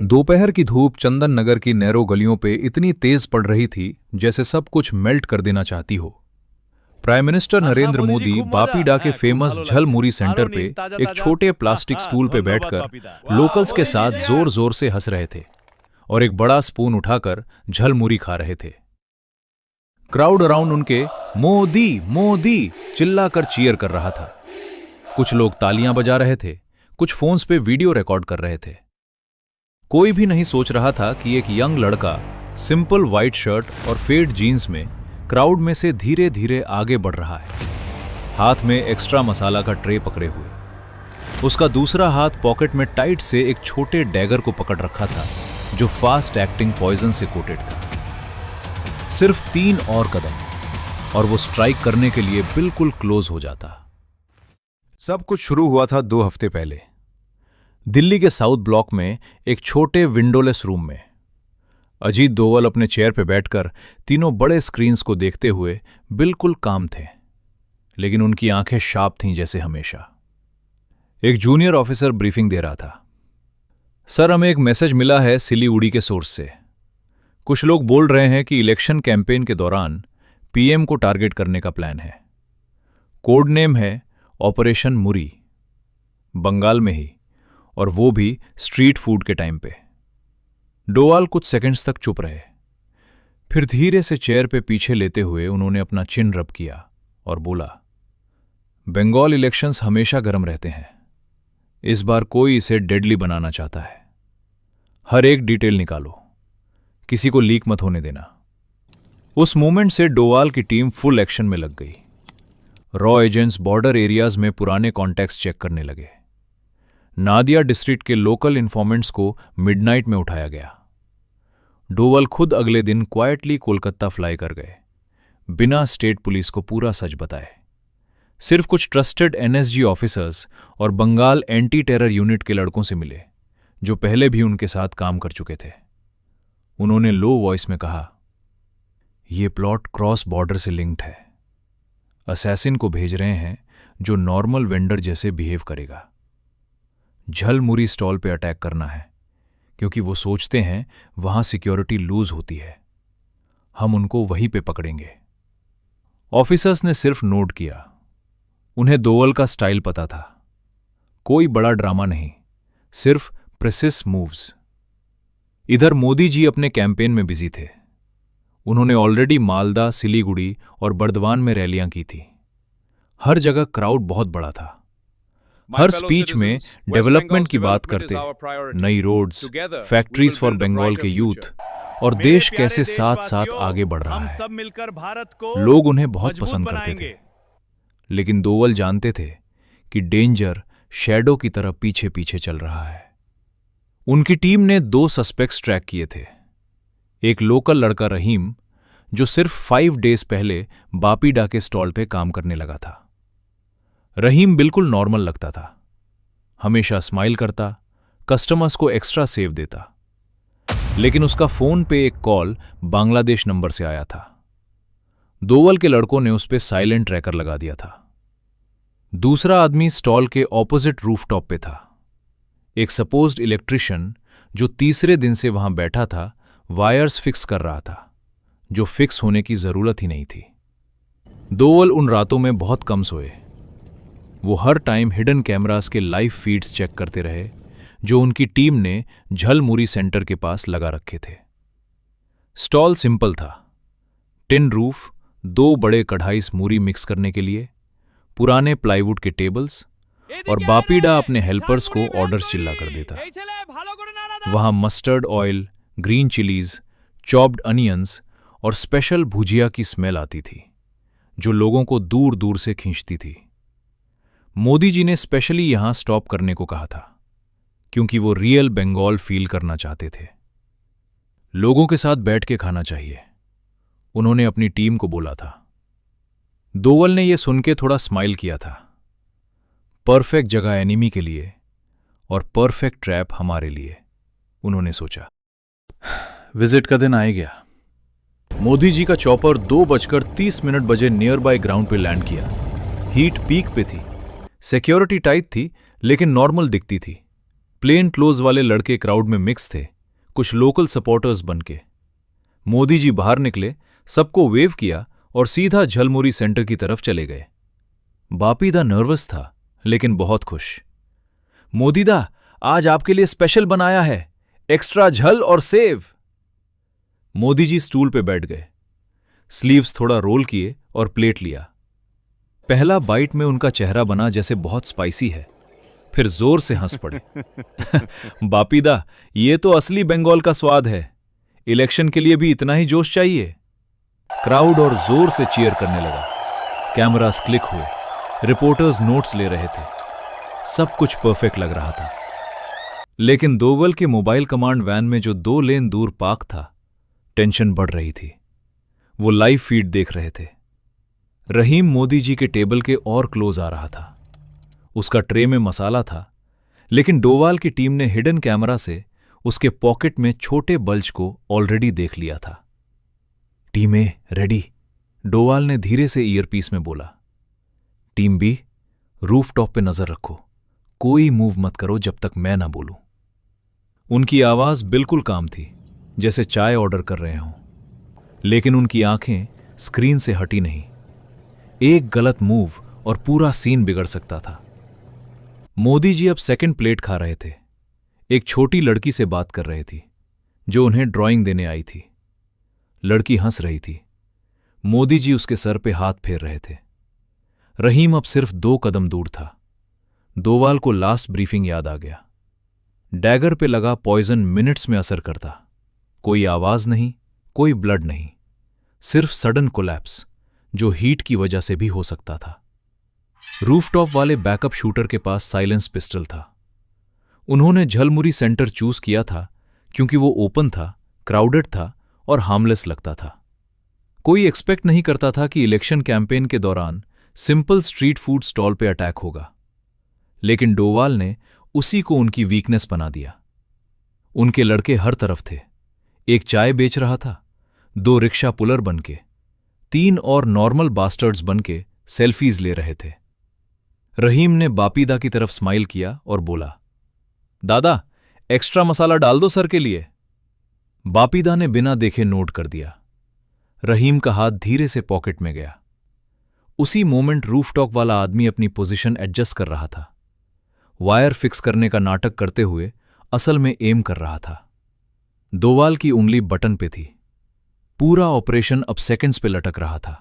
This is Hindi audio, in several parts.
दोपहर की धूप चंदन नगर की नैरो गलियों पे इतनी तेज पड़ रही थी जैसे सब कुछ मेल्ट कर देना चाहती हो। प्राइम मिनिस्टर नरेंद्र मोदी बापीडा के फेमस झलमुरी सेंटर पे एक छोटे प्लास्टिक स्टूल पे बैठकर लोकल्स के साथ जोर जोर से हंस रहे थे और एक बड़ा स्पून उठाकर झलमुरी खा रहे थे। क्राउड अराउंड उनके मोदी मोदी चिल्लाकर चीयर कर रहा था। कुछ लोग तालियां बजा रहे थे, कुछ फोन्स पे वीडियो रिकॉर्ड कर रहे थे। कोई भी नहीं सोच रहा था कि एक यंग लड़का सिंपल व्हाइट शर्ट और फेड जीन्स में क्राउड में से धीरे धीरे आगे बढ़ रहा है, हाथ में एक्स्ट्रा मसाला का ट्रे पकड़े हुए। उसका दूसरा हाथ पॉकेट में टाइट से एक छोटे डैगर को पकड़ रखा था जो फास्ट एक्टिंग पॉइजन से कोटेड था। सिर्फ 3 और कदम और वो स्ट्राइक करने के लिए बिल्कुल क्लोज हो जाता। सब कुछ शुरू हुआ था 2 हफ्ते पहले, दिल्ली के साउथ ब्लॉक में एक छोटे विंडोलेस रूम में। अजीत दोवल अपने चेयर पे बैठकर तीनों बड़े स्क्रीन्स को देखते हुए बिल्कुल काम थे, लेकिन उनकी आंखें शार्प थीं जैसे हमेशा। एक जूनियर ऑफिसर ब्रीफिंग दे रहा था। सर, हमें एक मैसेज मिला है सिलीगुड़ी के सोर्स से। कुछ लोग बोल रहे हैं कि इलेक्शन कैंपेन के दौरान पीएम को टारगेट करने का प्लान है। कोड नेम है ऑपरेशन मुरी, बंगाल में ही, और वो भी स्ट्रीट फूड के टाइम पे। डोवाल कुछ सेकंड्स तक चुप रहे, फिर धीरे से चेयर पे पीछे लेते हुए उन्होंने अपना चिन रब किया और बोला, बंगाल इलेक्शंस हमेशा गर्म रहते हैं। इस बार कोई इसे डेडली बनाना चाहता है। हर एक डिटेल निकालो, किसी को लीक मत होने देना। उस मोमेंट से डोवाल की टीम फुल एक्शन में लग गई। रॉ एजेंट्स बॉर्डर एरियाज में पुराने कॉन्टैक्ट्स चेक करने लगे। नादिया डिस्ट्रिक्ट के लोकल इन्फॉर्मेंट्स को मिडनाइट में उठाया गया। डोवल खुद अगले दिन क्वाइटली कोलकाता फ्लाई कर गए, बिना स्टेट पुलिस को पूरा सच बताए। सिर्फ कुछ ट्रस्टेड एनएसजी ऑफिसर्स और बंगाल एंटी टेरर यूनिट के लड़कों से मिले जो पहले भी उनके साथ काम कर चुके थे। उन्होंने लो वॉइस में कहा, यह प्लॉट क्रॉस बॉर्डर से लिंक्ड है। असैसिन को भेज रहे हैं जो नॉर्मल वेंडर जैसे बिहेव करेगा। झलमुरी स्टॉल पे अटैक करना है क्योंकि वो सोचते हैं वहां सिक्योरिटी लूज होती है। हम उनको वहीं पे पकड़ेंगे। ऑफिसर्स ने सिर्फ नोट किया। उन्हें दोवल का स्टाइल पता था। कोई बड़ा ड्रामा नहीं, सिर्फ प्रेसिस मूव्स। इधर मोदी जी अपने कैंपेन में बिजी थे। उन्होंने ऑलरेडी मालदा, सिलीगुड़ी और बर्दवान में रैलियां की थी। हर जगह क्राउड बहुत बड़ा था। हर स्पीच में डेवलपमेंट की बात करते, नई रोड्स, फैक्ट्रीज फॉर बंगाल के यूथ और देश कैसे साथ साथ आगे बढ़ रहा है। लोग उन्हें बहुत पसंद करते थे, लेकिन दोवल जानते थे कि डेंजर शैडो की तरह पीछे पीछे चल रहा है। उनकी टीम ने 2 सस्पेक्ट्स ट्रैक किए थे। एक लोकल लड़का रहीम, जो सिर्फ 5 डेज पहले बापीडा के स्टॉल पे काम करने लगा था। रहीम बिल्कुल नॉर्मल लगता था, हमेशा स्माइल करता, कस्टमर्स को एक्स्ट्रा सेव देता। लेकिन उसका फोन पे एक कॉल बांग्लादेश नंबर से आया था। दोवल के लड़कों ने उस पे साइलेंट ट्रैकर लगा दिया था। दूसरा आदमी स्टॉल के ऑपोजिट रूफटॉप पे था। एक सपोज्ड इलेक्ट्रिशियन जो तीसरे दिन से वहां बैठा था, वायर्स फिक्स कर रहा था, जो फिक्स होने की जरूरत ही नहीं थी। दोवल उन रातों में बहुत कम सोए। वो हर टाइम हिडन कैमरास के लाइव फीड्स चेक करते रहे जो उनकी टीम ने झलमुरी सेंटर के पास लगा रखे थे। स्टॉल सिंपल था, टिन रूफ, 2 बड़े कढ़ाई मूरी मिक्स करने के लिए, पुराने प्लाईवुड के टेबल्स, और बापीडा अपने हेल्पर्स को ऑर्डर्स चिल्ला कर देता। वहां mustard oil, green chillies, chopped onions और स्पेशल भुजिया की स्मेल आती थी जो लोगों को दूर दूर से खींचती थी। मोदी जी ने स्पेशली यहां स्टॉप करने को कहा था क्योंकि वो रियल बंगाल फील करना चाहते थे। लोगों के साथ बैठ के खाना चाहिए, उन्होंने अपनी टीम को बोला था। दोवल ने यह सुन के थोड़ा स्माइल किया था। परफेक्ट जगह एनिमी के लिए और परफेक्ट ट्रैप हमारे लिए, उन्होंने सोचा। विजिट का दिन आ गया। मोदी जी का चॉपर 2:30 बजे नियर बाय ग्राउंड पे लैंड किया। हीट पीक पे थी, सिक्योरिटी टाइट थी लेकिन नॉर्मल दिखती थी। प्लेन क्लोज वाले लड़के क्राउड में मिक्स थे कुछ लोकल सपोर्टर्स बनके। मोदी जी बाहर निकले, सबको वेव किया और सीधा झलमुरी सेंटर की तरफ चले गए। बापीदा नर्वस था लेकिन बहुत खुश। मोदीदा, आज आपके लिए स्पेशल बनाया है, एक्स्ट्रा झल और सेव। मोदी जी स्टूल पे बैठ गए, स्लीव्स थोड़ा रोल किए और प्लेट लिया। पहला बाइट में उनका चेहरा बना जैसे बहुत स्पाइसी है, फिर जोर से हंस पड़े। बापीदा, ये तो असली बंगाल का स्वाद है, इलेक्शन के लिए भी इतना ही जोश चाहिए। क्राउड और जोर से चीयर करने लगा। कैमरास क्लिक हुए, रिपोर्टर्स नोट्स ले रहे थे। सब कुछ परफेक्ट लग रहा था। लेकिन दोवल के मोबाइल कमांड वैन में जो 2 लेन दूर पार्क था, टेंशन बढ़ रही थी। वो लाइव फीड देख रहे थे। रहीम मोदी जी के टेबल के और क्लोज आ रहा था। उसका ट्रे में मसाला था, लेकिन डोवाल की टीम ने हिडन कैमरा से उसके पॉकेट में छोटे बल्ज को ऑलरेडी देख लिया था। टीम ए रेडी, डोवाल ने धीरे से ईयरपीस में बोला। टीम बी, रूफटॉप पे नजर रखो, कोई मूव मत करो जब तक मैं ना बोलूं। उनकी आवाज बिल्कुल काम थी, जैसे चाय ऑर्डर कर रहे हों, लेकिन उनकी आंखें स्क्रीन से हटी नहीं। एक गलत मूव और पूरा सीन बिगड़ सकता था। मोदी जी अब सेकंड प्लेट खा रहे थे। एक छोटी लड़की से बात कर रहे थी, जो उन्हें ड्राइंग देने आई थी। लड़की हंस रही थी। मोदी जी उसके सर पे हाथ फेर रहे थे। रहीम अब सिर्फ 2 कदम दूर था। दोवाल को लास्ट ब्रीफिंग याद आ गया। डैगर पे लगा पॉइजन मिनट्स में असर करता। कोई आवाज नहीं, कोई ब्लड नहीं, सिर्फ सडन कोलैप्स, जो हीट की वजह से भी हो सकता था। रूफटॉप वाले बैकअप शूटर के पास साइलेंस पिस्टल था। उन्होंने झलमुरी सेंटर चूज किया था क्योंकि वो ओपन था, क्राउडेड था और हार्मलेस लगता था। कोई एक्सपेक्ट नहीं करता था कि इलेक्शन कैंपेन के दौरान सिंपल स्ट्रीट फूड स्टॉल पे अटैक होगा, लेकिन डोवाल ने उसी को उनकी वीकनेस बना दिया। उनके लड़के हर तरफ थे। एक चाय बेच रहा था, 2 रिक्शा पुलर बनके, 3 और नॉर्मल बास्टर्ड्स बनके सेल्फीज ले रहे थे। रहीम ने बापीदा की तरफ स्माइल किया और बोला, दादा, एक्स्ट्रा मसाला डाल दो सर के लिए। बापीदा ने बिना देखे नोट कर दिया। रहीम का हाथ धीरे से पॉकेट में गया। उसी मोमेंट रूफटॉप वाला आदमी अपनी पोजीशन एडजस्ट कर रहा था। वायर फिक्स करने का नाटक करते हुए असल में एम कर रहा था। दोवाल की उंगली बटन पे थी। पूरा ऑपरेशन अब सेकंड्स पे लटक रहा था।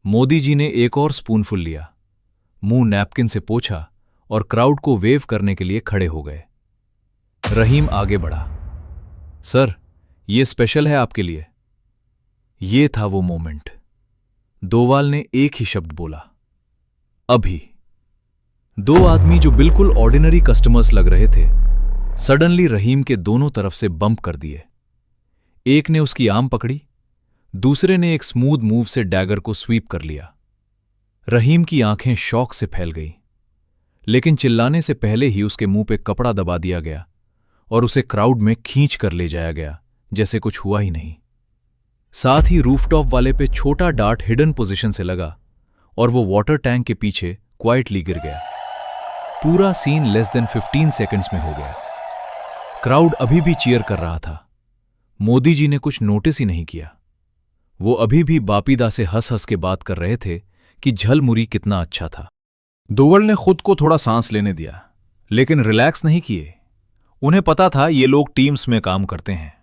मोदी जी ने एक और स्पूनफुल लिया, मुंह नैपकिन से पोंछा और क्राउड को वेव करने के लिए खड़े हो गए। रहीम आगे बढ़ा। सर, ये स्पेशल है आपके लिए। ये था वो मोमेंट। दोवाल ने एक ही शब्द बोला, अभी। 2 आदमी जो बिल्कुल ऑर्डिनरी कस्टमर्स लग रहे थे, सडनली रहीम के दोनों तरफ से बंप कर दिए। एक ने उसकी आर्म पकड़ी, दूसरे ने एक स्मूथ मूव से डैगर को स्वीप कर लिया। रहीम की आंखें शॉक से फैल गईं, लेकिन चिल्लाने से पहले ही उसके मुंह पे कपड़ा दबा दिया गया और उसे क्राउड में खींच कर ले जाया गया जैसे कुछ हुआ ही नहीं। साथ ही रूफटॉप वाले पे छोटा डार्ट हिडन पोजीशन से लगा और वो वाटर टैंक के पीछे क्वाइटली गिर गया। पूरा सीन लेस देन 15 सेकंड्स में हो गया। क्राउड अभी भी चीयर कर रहा था। मोदी जी ने कुछ नोटिस ही नहीं किया। वो अभी भी बापीदा से हंस हंस के बात कर रहे थे कि झलमुरी कितना अच्छा था। दोवल ने खुद को थोड़ा सांस लेने दिया, लेकिन रिलैक्स नहीं किए। उन्हें पता था ये लोग टीम्स में काम करते हैं,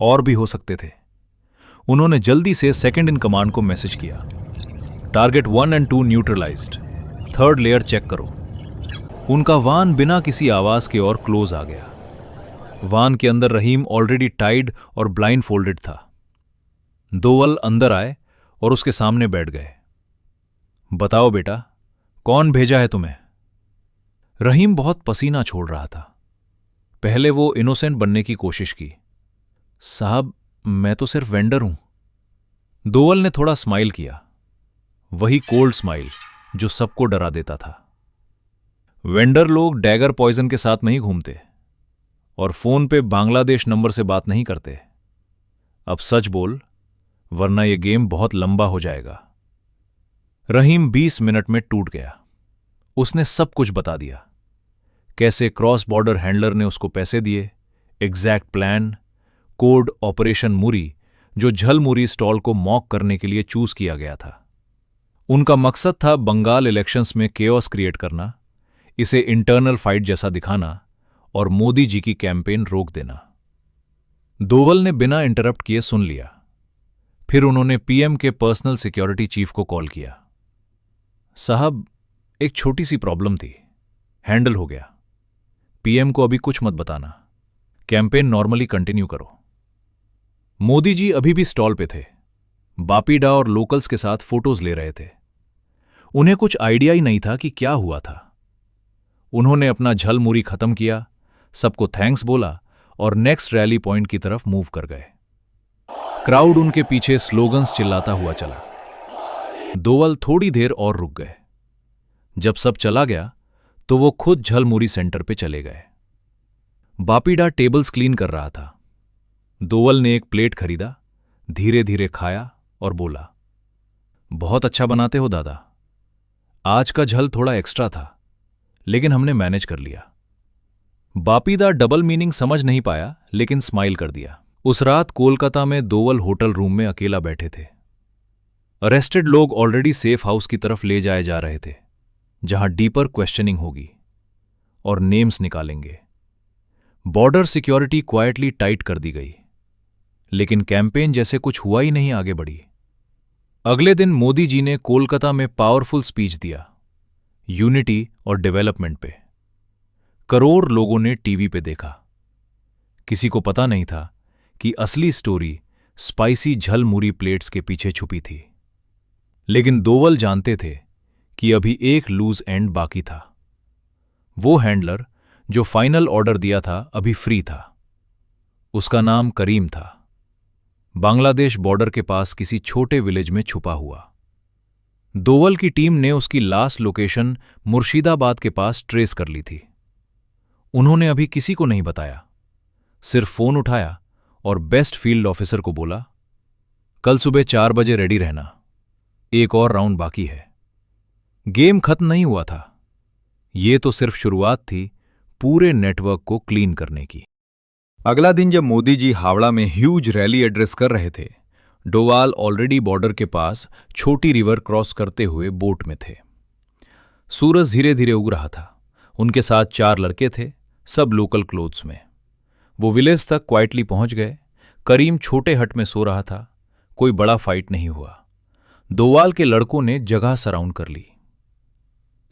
और भी हो सकते थे। उन्होंने जल्दी से सेकंड इन कमांड को मैसेज किया, टारगेट 1 और 2 न्यूट्रलाइज्ड, 3rd लेयर चेक करो। उनका वान बिना किसी आवाज के और क्लोज आ गया। वान के अंदर रहीम ऑलरेडी टाइड और ब्लाइंड फोल्डेड था। दोवल अंदर आए और उसके सामने बैठ गए। बताओ बेटा, कौन भेजा है तुम्हें? रहीम बहुत पसीना छोड़ रहा था। पहले वो इनोसेंट बनने की कोशिश की। साहब, मैं तो सिर्फ वेंडर हूं। दोवल ने थोड़ा स्माइल किया, वही कोल्ड स्माइल जो सबको डरा देता था। वेंडर लोग डैगर पॉइजन के साथ नहीं घूमते और फोन पे बांग्लादेश नंबर से बात नहीं करते। अब सच बोल, वरना यह गेम बहुत लंबा हो जाएगा। रहीम 20 मिनट में टूट गया। उसने सब कुछ बता दिया। कैसे क्रॉस बॉर्डर हैंडलर ने उसको पैसे दिए, एग्जैक्ट प्लान, कोड ऑपरेशन मुरी, जो झलमुरी स्टॉल को मॉक करने के लिए चूज किया गया था। उनका मकसद था बंगाल इलेक्शंस में केओस क्रिएट करना, इसे इंटरनल फाइट जैसा दिखाना और मोदी जी की कैंपेन रोक देना। दोवल ने बिना इंटरप्ट किए सुन लिया। फिर उन्होंने पीएम के पर्सनल सिक्योरिटी चीफ को कॉल किया। साहब, एक छोटी सी प्रॉब्लम थी, हैंडल हो गया। पीएम को अभी कुछ मत बताना, कैंपेन नॉर्मली कंटिन्यू करो। मोदी जी अभी भी स्टॉल पे थे, बापीडा और लोकल्स के साथ फोटोज ले रहे थे। उन्हें कुछ आइडिया ही नहीं था कि क्या हुआ था। उन्होंने अपना झलमुरी खत्म किया, सबको थैंक्स बोला और नेक्स्ट रैली पॉइंट की तरफ मूव कर गए। क्राउड उनके पीछे स्लोगन्स चिल्लाता हुआ चला। दोवल थोड़ी देर और रुक गए। जब सब चला गया तो वो खुद झलमुरी सेंटर पे चले गए। बापीडा टेबल्स क्लीन कर रहा था। दोवल ने एक प्लेट खरीदा, धीरे धीरे खाया और बोला, बहुत अच्छा बनाते हो दादा। आज का झल थोड़ा एक्स्ट्रा था, लेकिन हमने मैनेज कर लिया। बापीदा डबल मीनिंग समझ नहीं पाया, लेकिन स्माइल कर दिया। उस रात कोलकाता में दोवल होटल रूम में अकेला बैठे थे। अरेस्टेड लोग ऑलरेडी सेफ हाउस की तरफ ले जाए जा रहे थे, जहां डीपर क्वेश्चनिंग होगी और नेम्स निकालेंगे। बॉर्डर सिक्योरिटी क्वाइटली टाइट कर दी गई, लेकिन कैंपेन जैसे कुछ हुआ ही नहीं आगे बढ़ी। अगले दिन मोदी जी ने कोलकाता में पावरफुल स्पीच दिया, यूनिटी और डेवलपमेंट पे। करोड़ लोगों ने टीवी पे देखा। किसी को पता नहीं था कि असली स्टोरी स्पाइसी झलमुरी प्लेट्स के पीछे छुपी थी। लेकिन दोवल जानते थे कि अभी एक लूज एंड बाकी था। वो हैंडलर जो फाइनल ऑर्डर दिया था अभी फ्री था। उसका नाम करीम था, बांग्लादेश बॉर्डर के पास किसी छोटे विलेज में छुपा हुआ। दोवल की टीम ने उसकी लास्ट लोकेशन मुर्शिदाबाद के पास ट्रेस कर ली थी। उन्होंने अभी किसी को नहीं बताया, सिर्फ फोन उठाया और बेस्ट फील्ड ऑफिसर को बोला, कल सुबह 4 बजे रेडी रहना, एक और राउंड बाकी है। गेम खत्म नहीं हुआ था, ये तो सिर्फ शुरुआत थी पूरे नेटवर्क को क्लीन करने की। अगला दिन जब मोदी जी हावड़ा में ह्यूज रैली एड्रेस कर रहे थे, डोवाल ऑलरेडी बॉर्डर के पास छोटी रिवर क्रॉस करते हुए बोट में थे। सूरज धीरे धीरे उग रहा था। उनके साथ 4 लड़के थे, सब लोकल क्लोथ्स में। वो विलेज तक क्वाइटली पहुंच गए। करीम छोटे हट में सो रहा था। कोई बड़ा फाइट नहीं हुआ। दोवाल के लड़कों ने जगह सराउंड कर ली।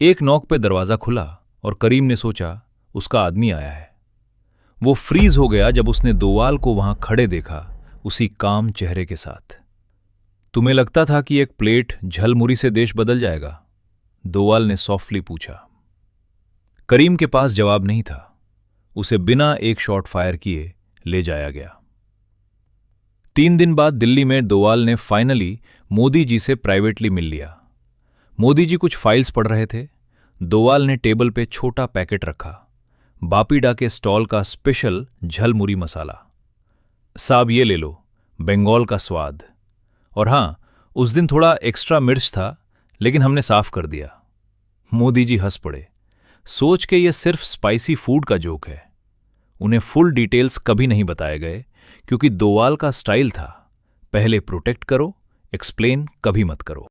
एक नॉक पे दरवाजा खुला और करीम ने सोचा उसका आदमी आया है। वो फ्रीज हो गया जब उसने दोवाल को वहां खड़े देखा, उसी काम चेहरे के साथ। तुम्हें लगता था कि एक प्लेट झलमुरी से देश बदल जाएगा? दोवाल ने सॉफ्टली पूछा। करीम के पास जवाब नहीं था। उसे बिना एक शॉट फायर किए ले जाया गया। 3 दिन बाद दिल्ली में दोवाल ने फाइनली मोदी जी से प्राइवेटली मिल लिया। मोदी जी कुछ फाइल्स पढ़ रहे थे। दोवाल ने टेबल पे छोटा पैकेट रखा, बापीडा के स्टॉल का स्पेशल झलमुरी मसाला। साहब ये ले लो, बंगाल का स्वाद। और हां, उस दिन थोड़ा एक्स्ट्रा मिर्च था, लेकिन हमने साफ कर दिया। मोदी जी हंस पड़े, सोच के ये सिर्फ स्पाइसी फूड का जोक है। उन्हें फुल डिटेल्स कभी नहीं बताए गए, क्योंकि दोवाल का स्टाइल था, पहले प्रोटेक्ट करो, एक्सप्लेन कभी मत करो।